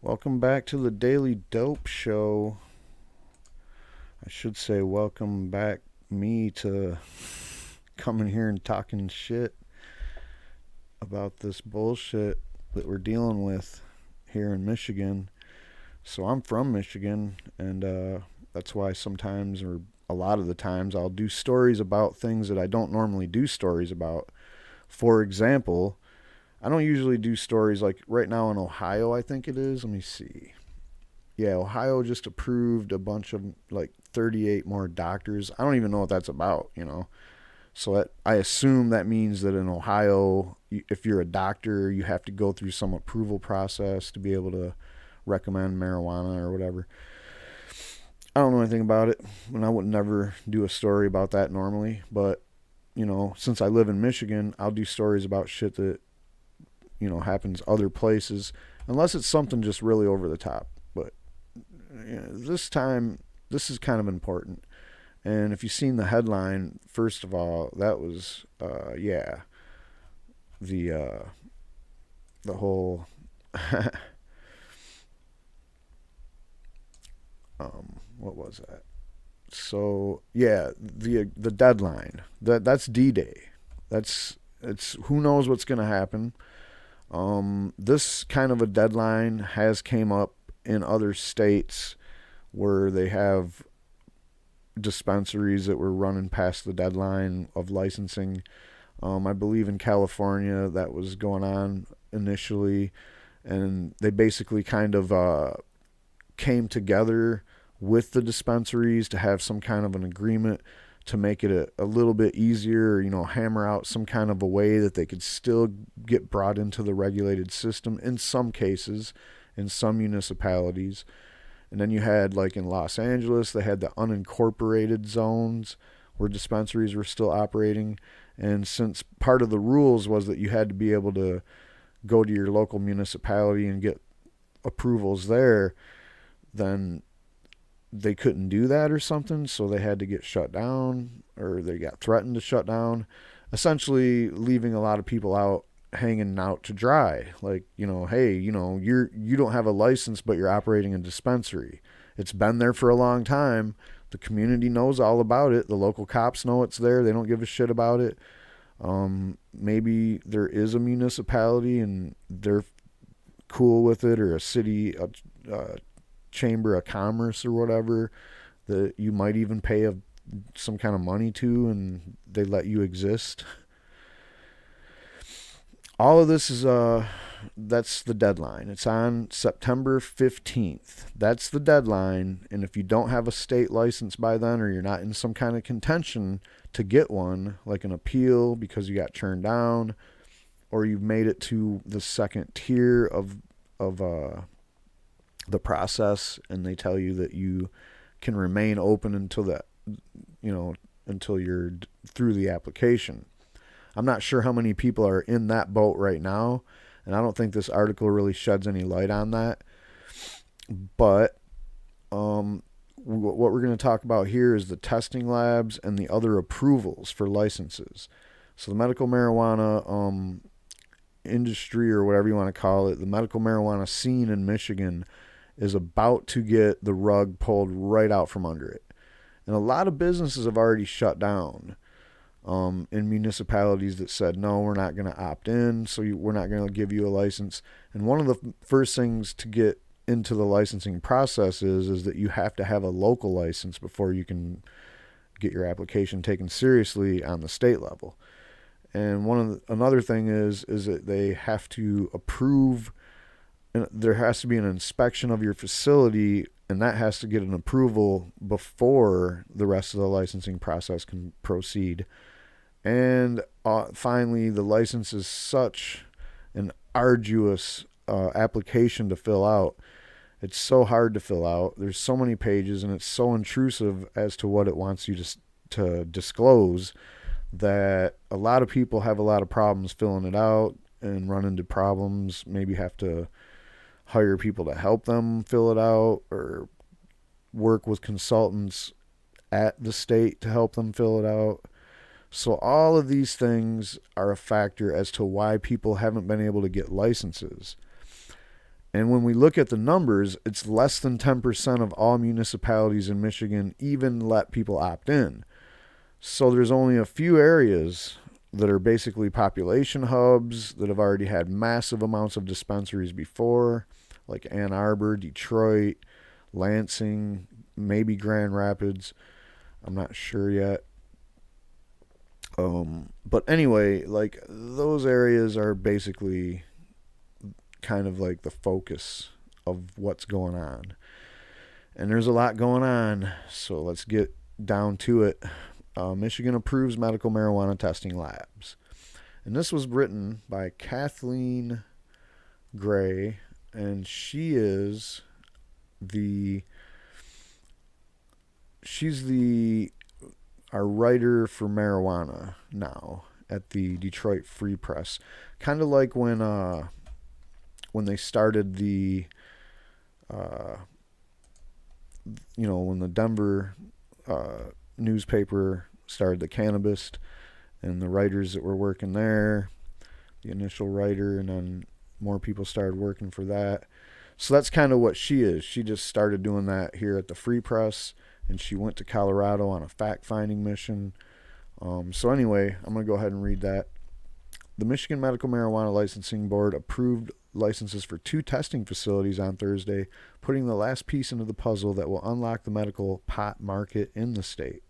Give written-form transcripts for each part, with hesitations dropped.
Welcome back to the Daily Dope Show. I should say, welcome back me to coming here and talking shit about this bullshit that we're dealing with here in Michigan. So I'm from Michigan, and that's why sometimes, or a lot of the times, I'll do stories about things that I don't normally do stories about. For example, I don't usually do stories like right now in Ohio, I think it is. Let me see. Yeah, Ohio just approved a bunch of like 38 more doctors. I don't even know what that's about. So I assume that means that in Ohio, if you're a doctor, you have to go through some approval process to be able to recommend marijuana or whatever. I don't know anything about it, and I would never do a story about that normally. But since I live in Michigan, I'll do stories about shit that happens other places, unless it's something just really over the top. But this time, this is kind of important. And if you've seen the headline, first of all, that was the the whole what was that? So yeah, the deadline, that's D-Day. It's who knows what's going to happen. This kind of a deadline has came up in other states where they have dispensaries that were running past the deadline of licensing. I believe in California that was going on initially, and they basically kind of came together with the dispensaries to have some kind of an agreement to make it a little bit easier, hammer out some kind of a way that they could still get brought into the regulated system in some cases, in some municipalities. And then you had, like in Los Angeles, they had the unincorporated zones where dispensaries were still operating. And since part of the rules was that you had to be able to go to your local municipality and get approvals there, then they couldn't do that or something, so they had to get shut down, or they got threatened to shut down, essentially leaving a lot of people out hanging out to dry. Like, hey, you don't have a license, but you're operating a dispensary. It's been there for a long time. The community knows all about it. The local cops know it's there. They don't give a shit about it. Maybe there is a municipality and they're cool with it, or a city, chamber of commerce or whatever, that you might even pay some kind of money to, and they let you exist. All of this is that's the deadline. It's on September 15th. That's the deadline, and if you don't have a state license by then, or you're not in some kind of contention to get one, like an appeal because you got turned down, or you've made it to the second tier of the process, and they tell you that you can remain open until you're through the application. I'm not sure how many people are in that boat right now, and I don't think this article really sheds any light on that. But what we're going to talk about here is the testing labs and the other approvals for licenses. So the medical marijuana industry, or whatever you want to call it, the medical marijuana scene in Michigan is about to get the rug pulled right out from under it. And a lot of businesses have already shut down in municipalities that said, no, we're not going to opt in, so we're not going to give you a license. And one of the first things to get into the licensing process is that you have to have a local license before you can get your application taken seriously on the state level. And another thing is that they have to approve. And there has to be an inspection of your facility, and that has to get an approval before the rest of the licensing process can proceed. And finally, the license is such an arduous application to fill out. It's so hard to fill out. There's so many pages, and it's so intrusive as to what it wants you to disclose, that a lot of people have a lot of problems filling it out and run into problems, maybe have to hire people to help them fill it out, or work with consultants at the state to help them fill it out. So all of these things are a factor as to why people haven't been able to get licenses. And when we look at the numbers, it's less than 10% of all municipalities in Michigan even let people opt in. So there's only a few areas that are basically population hubs that have already had massive amounts of dispensaries before, like Ann Arbor, Detroit, Lansing, maybe Grand Rapids. I'm not sure yet. But anyway, like those areas are basically kind of like the focus of what's going on. And there's a lot going on, so let's get down to it. Michigan approves medical marijuana testing labs. And this was written by Kathleen Gray, and she's our writer for marijuana now at the Detroit Free Press. Kind of like when they started the when the Denver newspaper started the Cannabis, and the writers that were working there, the initial writer, and then more people started working for that. So that's kind of what she is. She just started doing that here at the Free Press, and she went to Colorado on a fact-finding mission. So anyway, I'm going to go ahead and read that. The Michigan Medical Marijuana Licensing Board approved licenses for 2 testing facilities on Thursday, putting the last piece into the puzzle that will unlock the medical pot market in the state.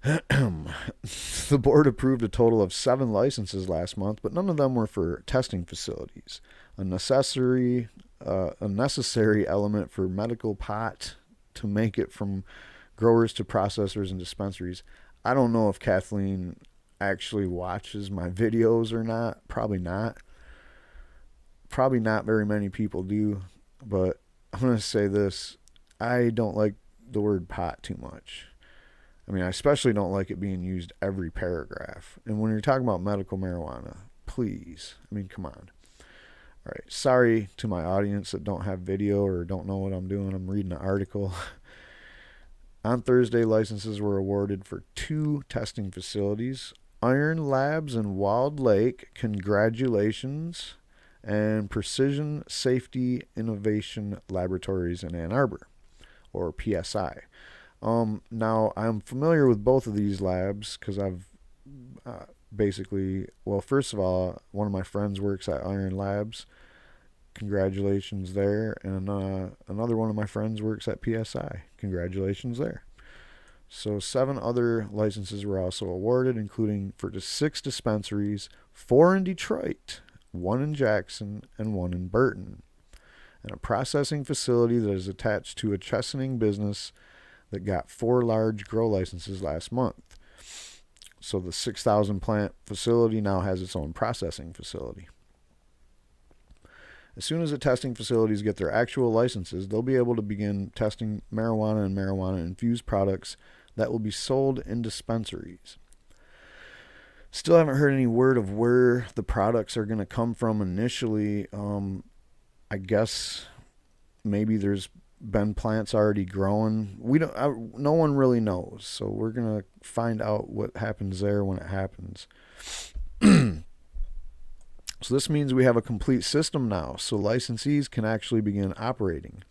The board approved a total of 7 licenses last month, but none of them were for testing facilities. A necessary element for medical pot to make it from growers to processors and dispensaries. I don't know if Kathleen actually watches my videos or not. Probably not. Probably not very many people do, but I'm going to say this. I don't like the word pot too much. I mean, I especially don't like it being used every paragraph. And when you're talking about medical marijuana, please, I mean, come on. All right, sorry to my audience that don't have video or don't know what I'm doing. I'm reading an article. On Thursday, licenses were awarded for 2 testing facilities. Iron Labs in Walled Lake, congratulations, and Precision Safety Innovation Laboratories in Ann Arbor, or PSI. Now, I'm familiar with both of these labs because I've first of all, one of my friends works at Iron Labs. Congratulations there. And another one of my friends works at PSI. Congratulations there. So 7 other licenses were also awarded, including for 6 dispensaries, 4 in Detroit, 1 in Jackson, and 1 in Burton, and a processing facility that is attached to a Chesaning business that got 4 large grow licenses last month. So the 6,000 plant facility now has its own processing facility. As soon as the testing facilities get their actual licenses, they'll be able to begin testing marijuana and marijuana-infused products that will be sold in dispensaries. Still haven't heard any word of where the products are going to come from initially. I guess maybe there's been plants already growing. No one really knows, so we're going to find out what happens there when it happens. So this means we have a complete system now, so licensees can actually begin operating,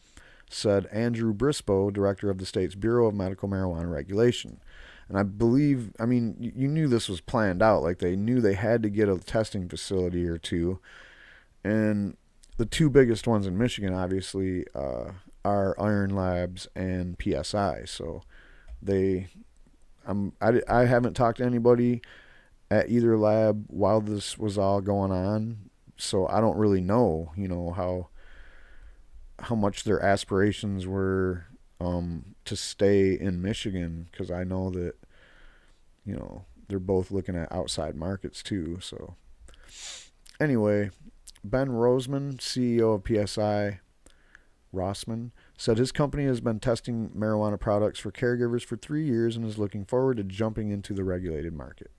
said Andrew Brisboe, director of the state's Bureau of Medical Marijuana Regulation. And I believe, I mean, you knew this was planned out. Like, they knew they had to get a testing facility or 2. And the 2 biggest ones in Michigan, obviously, are Iron Labs and PSI. So I haven't talked to anybody at either lab while this was all going on, so I don't really know, how much their aspirations were to stay in Michigan, because I know that they're both looking at outside markets too. So anyway, Ben Roseman, CEO of PSI, Rossman, said his company has been testing marijuana products for caregivers for 3 years and is looking forward to jumping into the regulated market.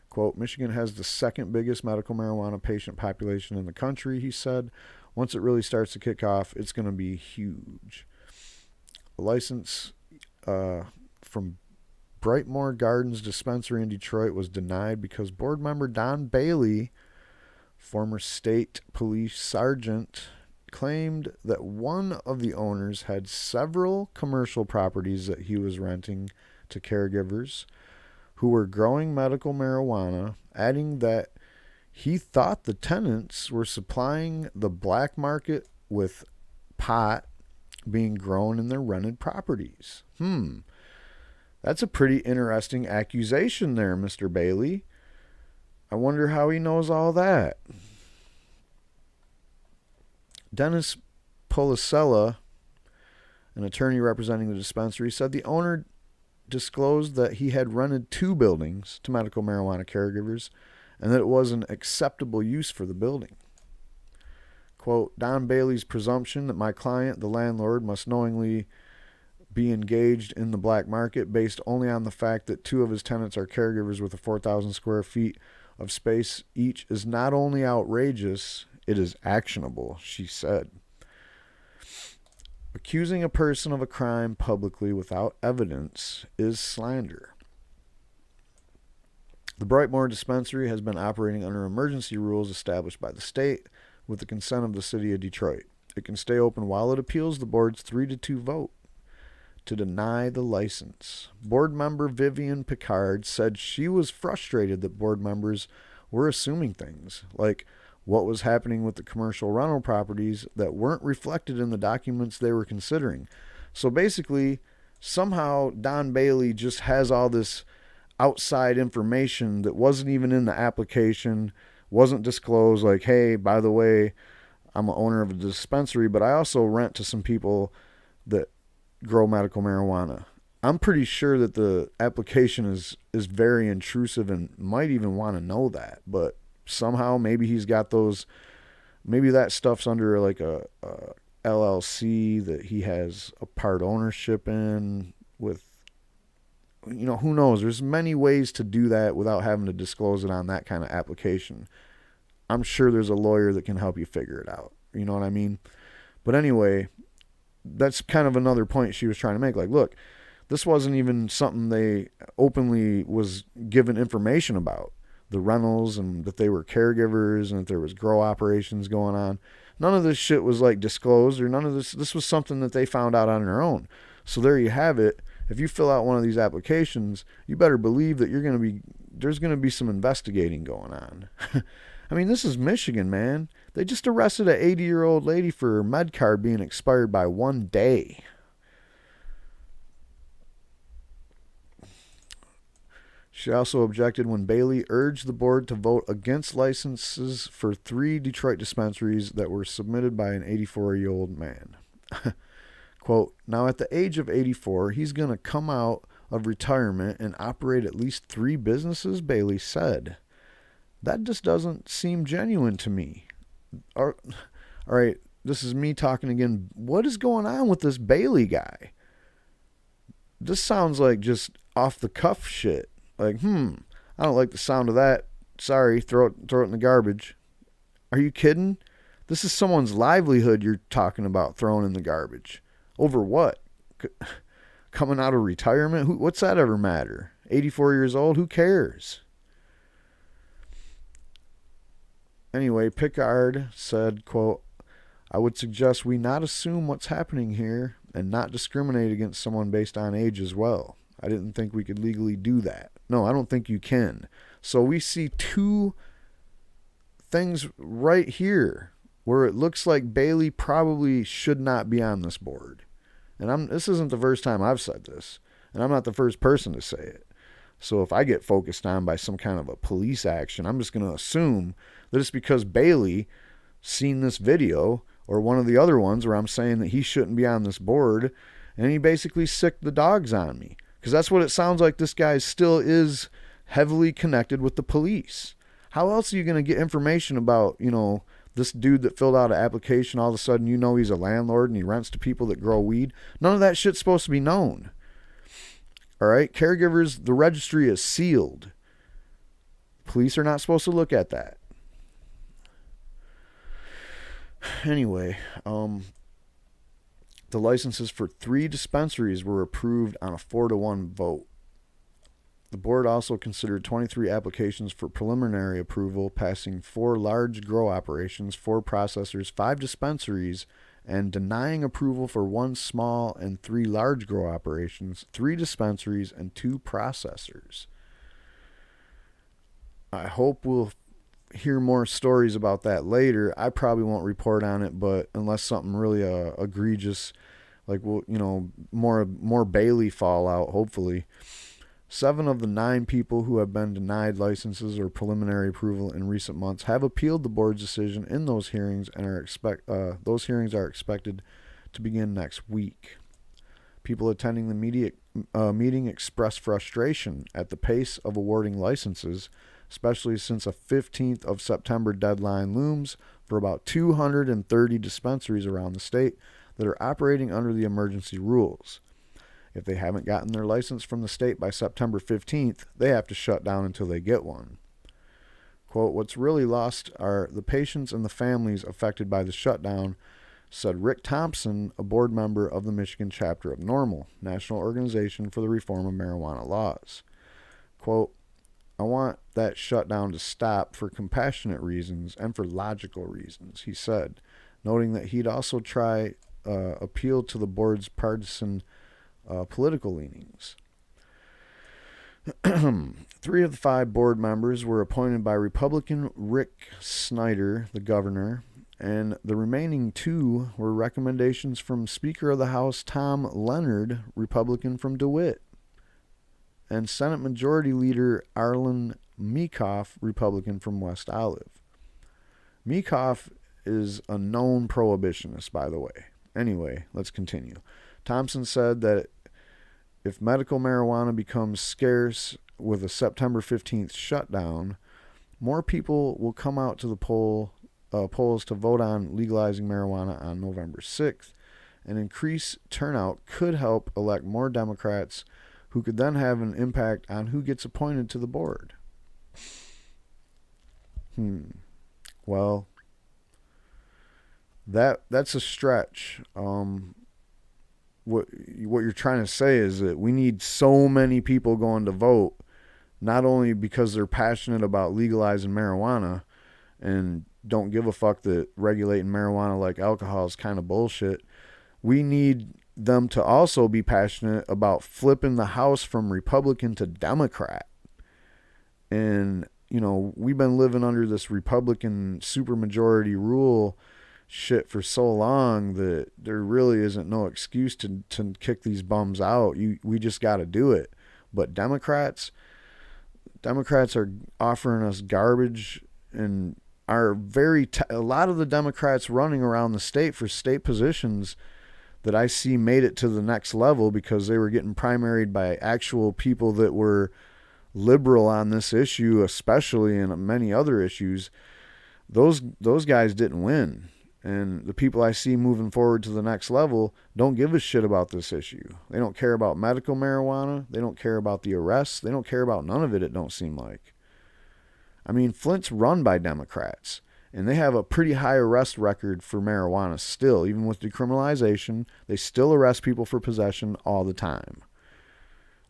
Quote, Michigan has the 2nd biggest medical marijuana patient population in the country, he said. Once it really starts to kick off, it's going to be huge. A license from Brightmoor Gardens Dispensary in Detroit was denied because board member Don Bailey, former state police sergeant, claimed that one of the owners had several commercial properties that he was renting to caregivers who were growing medical marijuana, adding that he thought the tenants were supplying the black market with pot being grown in their rented properties. That's a pretty interesting accusation there, Mr. Bailey. I wonder how he knows all that. Dennis Policella, an attorney representing the dispensary, said the owner disclosed that he had rented 2 buildings to medical marijuana caregivers and that it was an acceptable use for the building. Quote, Don Bailey's presumption that my client, the landlord, must knowingly be engaged in the black market based only on the fact that 2 of his tenants are caregivers with a 4,000 square feet of space each is not only outrageous, it is actionable, she said. Accusing a person of a crime publicly without evidence is slander. The Brightmoor Dispensary has been operating under emergency rules established by the state with the consent of the city of Detroit. It can stay open while it appeals the board's 3-2 vote to deny the license. Board member Vivian Picard said she was frustrated that board members were assuming things, like what was happening with the commercial rental properties that weren't reflected in the documents they were considering. So basically, somehow Don Bailey just has all this outside information that wasn't even in the application, wasn't disclosed, like, hey, by the way, I'm an owner of a dispensary, but I also rent to some people that grow medical marijuana. I'm pretty sure that the application is very intrusive and might even want to know that, but somehow maybe he's got those, maybe that stuff's under like a LLC that he has a part ownership in with, who knows? There's many ways to do that without having to disclose it on that kind of application. I'm sure there's a lawyer that can help you figure it out. You know what I mean? But anyway, that's kind of another point she was trying to make. Like, look, this wasn't even something they openly was given information about. The rentals and that they were caregivers and that there was grow operations going on. None of this shit was like disclosed, or none of this. This was something that they found out on their own. So there you have it. If you fill out one of these applications, you better believe that there's going to be some investigating going on. I mean, this is Michigan, man. They just arrested an 80-year-old lady for her med card being expired by 1 day. She also objected when Bailey urged the board to vote against licenses for 3 Detroit dispensaries that were submitted by an 84-year-old man. Quote, now at the age of 84, he's going to come out of retirement and operate at least 3 businesses, Bailey said. That just doesn't seem genuine to me. All right, this is me talking again. What is going on with this Bailey guy? This sounds like just off-the-cuff shit. Like, I don't like the sound of that. Sorry, throw it in the garbage. Are you kidding? This is someone's livelihood you're talking about throwing in the garbage. Over what? Coming out of retirement? What's that ever matter? 84 years old? Who cares? Anyway, Picard said, quote, I would suggest we not assume what's happening here and not discriminate against someone based on age as well. I didn't think we could legally do that. No, I don't think you can. So we see 2 things right here where it looks like Bailey probably should not be on this board. And this isn't the first time I've said this, and I'm not the first person to say it. So if I get focused on by some kind of a police action, I'm just going to assume that it's because Bailey seen this video or one of the other ones where I'm saying that he shouldn't be on this board, and he basically sicked the dogs on me. Because that's what it sounds like. This guy still is heavily connected with the police. How else are you going to get information about, this dude that filled out an application? All of a sudden, he's a landlord and he rents to people that grow weed. None of that shit's supposed to be known. All right? Caregivers, the registry is sealed. Police are not supposed to look at that. Anyway, the licenses for 3 dispensaries were approved on a 4-1 vote. The board also considered 23 applications for preliminary approval, passing 4 large grow operations, 4 processors, 5 dispensaries, and denying approval for 1 small and 3 large grow operations, 3 dispensaries, and 2 processors. I hope we'll hear more stories about that later. I probably won't report on it, but unless something really egregious, like more Bailey fallout, hopefully. 7 of the 9 people who have been denied licenses or preliminary approval in recent months have appealed the board's decision in those hearings, and those hearings are expected to begin next week. People attending the meeting expressed frustration at the pace of awarding licenses, especially since a 15th of September deadline looms for about 230 dispensaries around the state that are operating under the emergency rules. If they haven't gotten their license from the state by September 15th, they have to shut down until they get one. Quote, "What's really lost are the patients and the families affected by the shutdown," said Rick Thompson, a board member of the Michigan chapter of NORML, National Organization for the Reform of Marijuana Laws. Quote, "I want that shutdown to stop for compassionate reasons and for logical reasons," he said, noting that he'd also try appeal to the board's partisan political leanings. 3 of the 5 board members were appointed by Republican Rick Snyder, the governor, and the remaining 2 were recommendations from Speaker of the House Tom Leonard, Republican from DeWitt, and Senate Majority Leader Arlen Meekhoff, Republican from West Olive. Meekhoff is a known prohibitionist, by the way. Anyway, let's continue. Thompson said that if medical marijuana becomes scarce with a September 15th shutdown, more people will come out to the polls to vote on legalizing marijuana on November 6th, and increased turnout could help elect more Democrats who could then have an impact on who gets appointed to the board. Well, that's a stretch. What you're trying to say is that we need so many people going to vote, not only because they're passionate about legalizing marijuana and don't give a fuck that regulating marijuana like alcohol is kind of bullshit. We need them to also be passionate about flipping the House from Republican to Democrat. And, we've been living under this Republican supermajority rule shit for so long that there really isn't no excuse to kick these bums out. We just got to do it. But Democrats are offering us garbage, and are a lot of the Democrats running around the state for state positions that I see made it to the next level because they were getting primaried by actual people that were liberal on this issue, especially in many other issues. Those guys didn't win. And the people I see moving forward to the next level don't give a shit about this issue. They don't care about medical marijuana. They don't care about the arrests. They don't care about none of it, it don't seem like. I mean, Flint's run by Democrats, and they have a pretty high arrest record for marijuana still. Even with decriminalization, they still arrest people for possession all the time.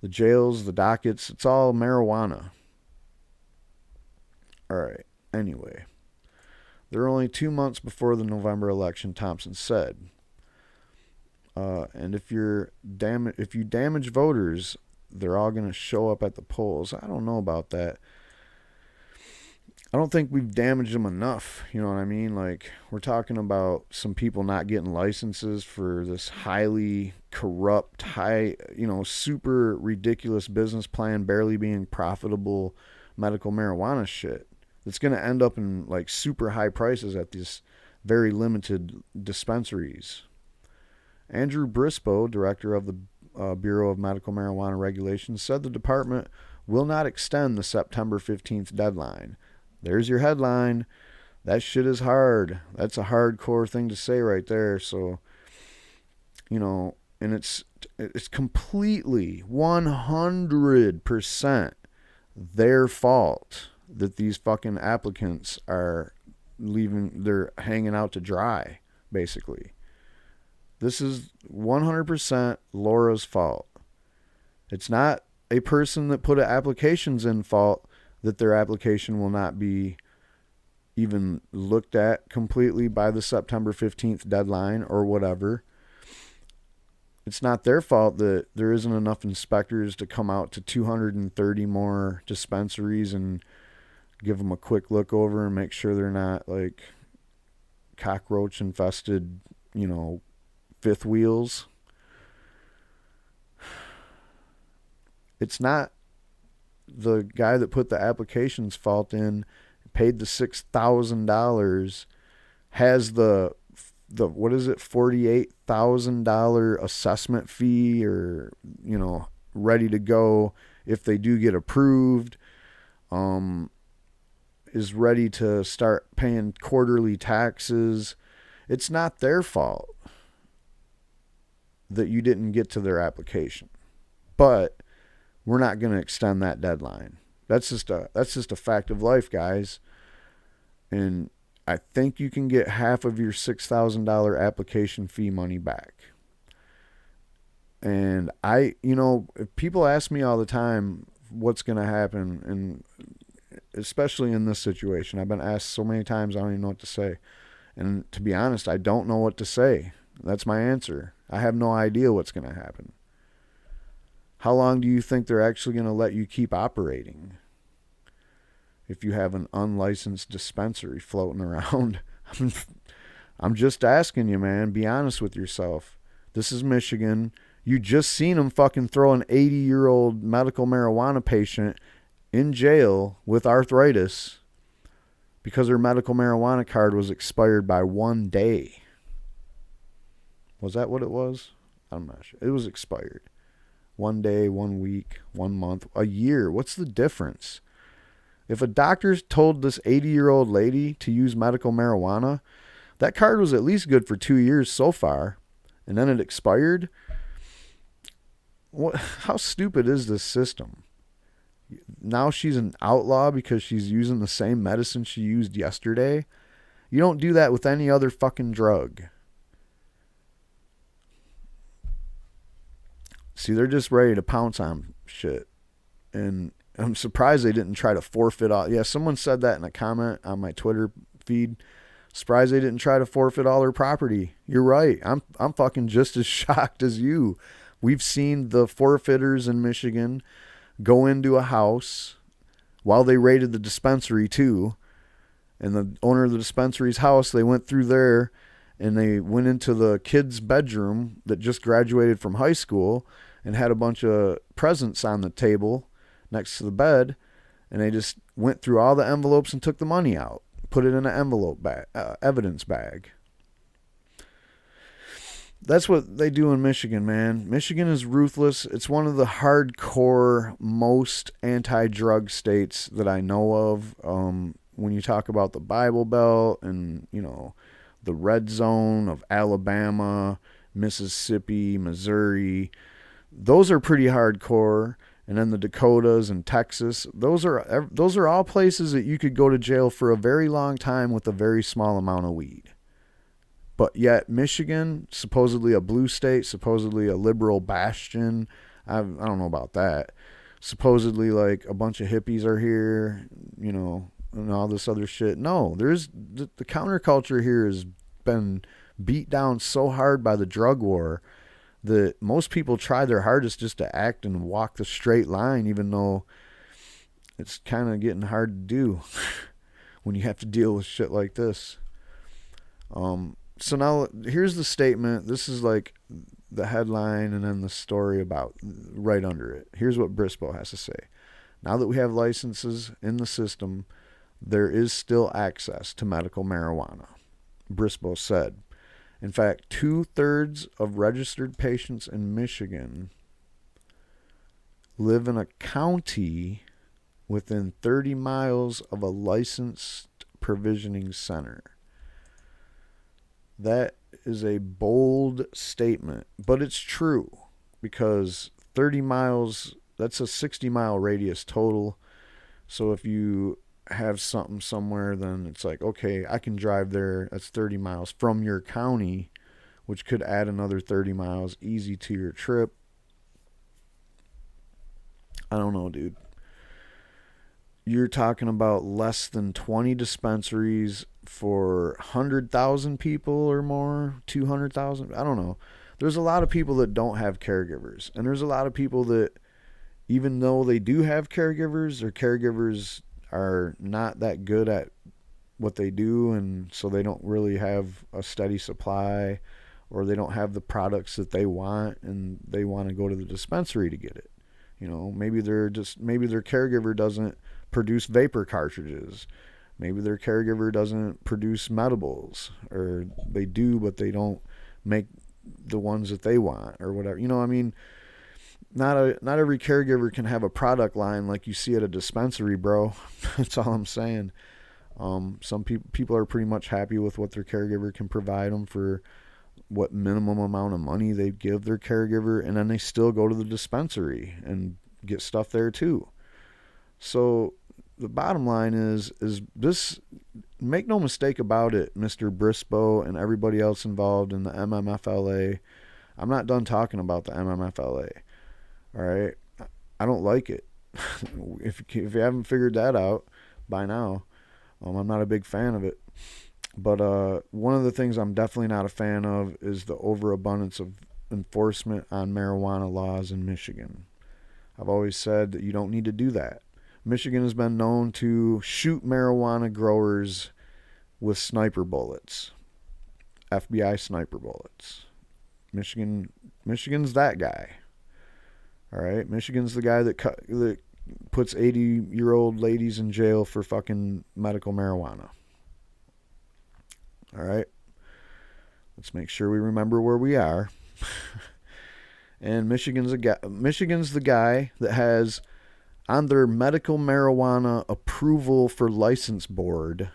The jails, the dockets, it's all marijuana. All right, anyway. They're only 2 months before the November election, Thompson said. And if you damage voters, they're all going to show up at the polls. I don't know about that. I don't think we've damaged them enough. You know what I mean? Like, we're talking about some people not getting licenses for this highly corrupt, super ridiculous business plan, barely being profitable medical marijuana shit. It's going to end up in like super high prices at these very limited dispensaries. Andrew Brisboe, director of the Bureau of Medical Marijuana Regulations, said the department will not extend the September 15th deadline. There's your headline. That shit is hard. That's a hardcore thing to say right there. So, and it's completely 100% their fault that these fucking applicants are they're hanging out to dry, basically. This is 100% Laura's fault. It's not a person that put applications in fault that their application will not be even looked at completely by the September 15th deadline or whatever. It's not their fault that there isn't enough inspectors to come out to 230 more dispensaries and give them a quick look over and make sure they're not like cockroach infested, fifth wheels. It's not the guy that put the application's fault in, paid the $6,000, has the what is it, $48,000 assessment fee, or ready to go if they do get approved, is ready to start paying quarterly taxes. It's not their fault that you didn't get to their application, but we're not going to extend that deadline. That's just a fact of life, guys. And I think you can get half of your $6,000 application fee money back. And if people ask me all the time what's going to happen, and especially in this situation, I've been asked so many times I don't even know what to say. And to be honest, I don't know what to say. That's my answer. I have no idea what's going to happen. How long do you think they're actually going to let you keep operating? If you have an unlicensed dispensary floating around. I'm just asking you, man. Be honest with yourself. This is Michigan. You just seen them fucking throw an 80-year-old medical marijuana patient in jail with arthritis because her medical marijuana card was expired by 1 day. Was that what it was? I'm not sure. It was expired. 1 day, 1 week, 1 month, a year. What's the difference? If a doctor told this 80-year-old lady to use medical marijuana, that card was at least good for 2 years so far, and then it expired. How stupid is this system? Now she's an outlaw because she's using the same medicine she used yesterday. You don't do that with any other fucking drug. See, they're just ready to pounce on shit. And I'm surprised they didn't try to forfeit all. Yeah, someone said that in a comment on my Twitter feed. Surprised they didn't try to forfeit all their property. You're right. I'm fucking just as shocked as you. We've seen the forfeiters in Michigan go into a house while they raided the dispensary too. And the owner of the dispensary's house, they went through there and they went into the kid's bedroom that just graduated from high school and had a bunch of presents on the table next to the bed, and they just went through all the envelopes and took the money out, put it in an envelope bag, evidence bag. That's what they do in Michigan, man. Michigan is ruthless. It's one of the hardcore, most anti-drug states that I know of. When you talk about the Bible Belt and, the red zone of Alabama, Mississippi, Missouri, those are pretty hardcore. And then the Dakotas and Texas, those are all places that you could go to jail for a very long time with a very small amount of weed. But yet Michigan, supposedly a blue state, supposedly a liberal bastion, I don't know about that. Supposedly like a bunch of hippies are here, and all this other shit. No, the counterculture here has been beat down so hard by the drug war that most people try their hardest just to act and walk the straight line, even though it's kind of getting hard to do when you have to deal with shit like this. So now here's the statement. This is like the headline and then the story about right under it. Here's what Brisboe has to say. Now that we have licenses in the system, there is still access to medical marijuana, Brisboe said. In fact, 2/3 of registered patients in Michigan live in a county within 30 miles of a licensed provisioning center. That is a bold statement, but it's true, because 30 miles, that's a 60-mile radius total. So if you have something somewhere, then it's like, okay, I can drive there. That's 30 miles from your county, which could add another 30 miles easy to your trip. I don't know, dude. You're talking about less than 20 dispensaries for 100,000 people or more, 200,000. I don't know. There's a lot of people that don't have caregivers. And there's a lot of people that, even though they do have caregivers, their caregivers are not that good at what they do. And so they don't really have a steady supply, or they don't have the products that they want, and they want to go to the dispensary to get it. Maybe their caregiver doesn't produce vapor cartridges. Maybe their caregiver doesn't produce medibles, or they do, but they don't make the ones that they want, or whatever. Not every caregiver can have a product line like you see at a dispensary, bro. That's all I'm saying. Some people are pretty much happy with what their caregiver can provide them for what minimum amount of money they give their caregiver, and then they still go to the dispensary and get stuff there too. So the bottom line is this, make no mistake about it, Mr. Brisboe and everybody else involved in the MMFLA. I'm not done talking about the MMFLA. All right? I don't like it. If you haven't figured that out by now, I'm not a big fan of it. But one of the things I'm definitely not a fan of is the overabundance of enforcement on marijuana laws in Michigan. I've always said that you don't need to do that. Michigan has been known to shoot marijuana growers with sniper bullets, FBI sniper bullets. Michigan's that guy. All right, Michigan's the guy that puts 80-year-old ladies in jail for fucking medical marijuana. All right, let's make sure we remember where we are. And Michigan's the guy that has on their medical marijuana approval for license board,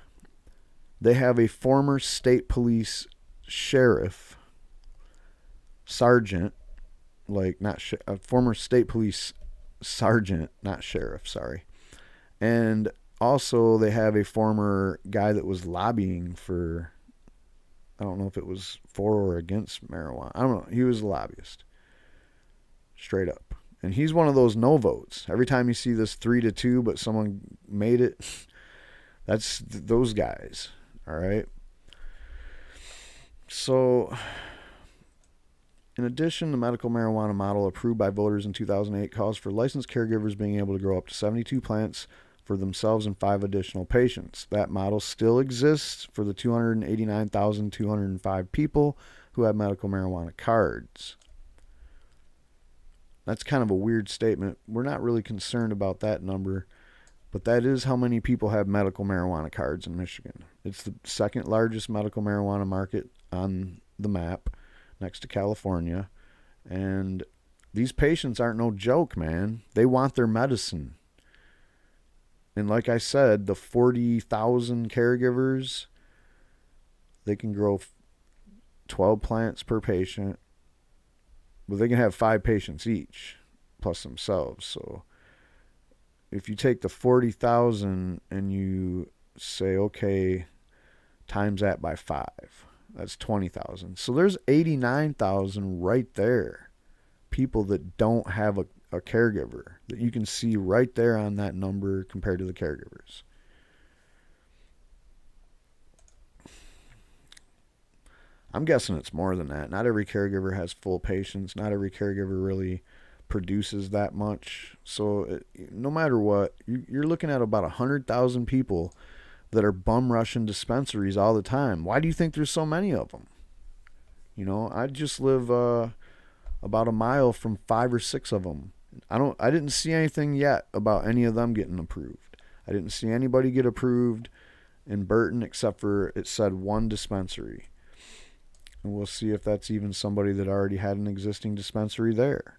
they have a former state police sheriff, sergeant, a former state police sergeant, not sheriff, sorry. And also they have a former guy that was lobbying for, I don't know if it was for or against marijuana. I don't know. He was a lobbyist. Straight up. And he's one of those no votes. Every time you see this 3-2, but someone made it, that's those guys. All right. So, in addition, the medical marijuana model approved by voters in 2008 calls for licensed caregivers being able to grow up to 72 plants for themselves and 5 additional patients. That model still exists for the 289,205 people who have medical marijuana cards. That's kind of a weird statement. We're not really concerned about that number, but that is how many people have medical marijuana cards in Michigan. It's the second largest medical marijuana market on the map, next to California. And these patients aren't no joke, man. They want their medicine. And like I said, the 40,000 caregivers, they can grow 12 plants per patient. But they can have 5 patients each, plus themselves. So if you take the 40,000 and you say, okay, times that by 5, that's 20,000. So there's 89,000 right there. People that don't have a caregiver, that you can see right there on that number compared to the caregivers. I'm guessing it's more than that. Not every caregiver has full patients. Not every caregiver really produces that much. So no matter what, you're looking at about 100,000 people that are bum rushing dispensaries all the time. Why do you think there's so many of them? I just live about a mile from 5 or 6 of them. I didn't see anything yet about any of them getting approved. I didn't see anybody get approved in Burton except for it said 1 dispensary. And we'll see if that's even somebody that already had an existing dispensary there.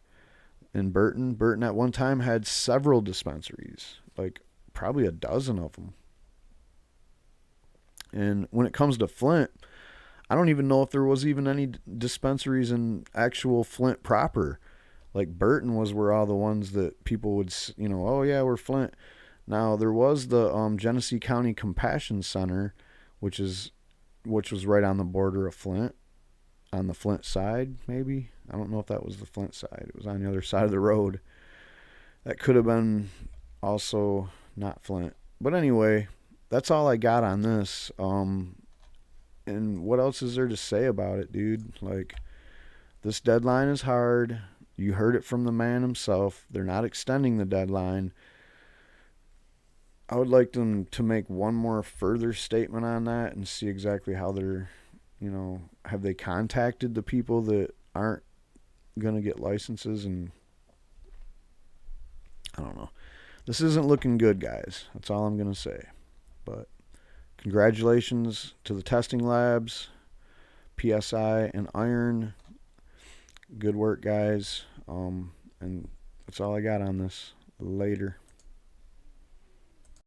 In Burton at one time had several dispensaries, like probably a dozen of them. And when it comes to Flint, I don't even know if there was even any dispensaries in actual Flint proper. Like Burton was where all the ones that people would, oh yeah, we're Flint. Now there was the Genesee County Compassion Center, which was right on the border of Flint. On the Flint side, maybe. I don't know if that was the Flint side. It was on the other side of the road. That could have been also not Flint. But anyway, that's all I got on this. And what else is there to say about it, dude? Like, this deadline is hard. You heard it from the man himself. They're not extending the deadline. I would like them to make one more further statement on that and see exactly how they're, have they contacted the people that aren't going to get licenses? And I don't know. This isn't looking good, guys. That's all I'm going to say. But congratulations to the testing labs, PSI and Iron. Good work, guys. And that's all I got on this. Later.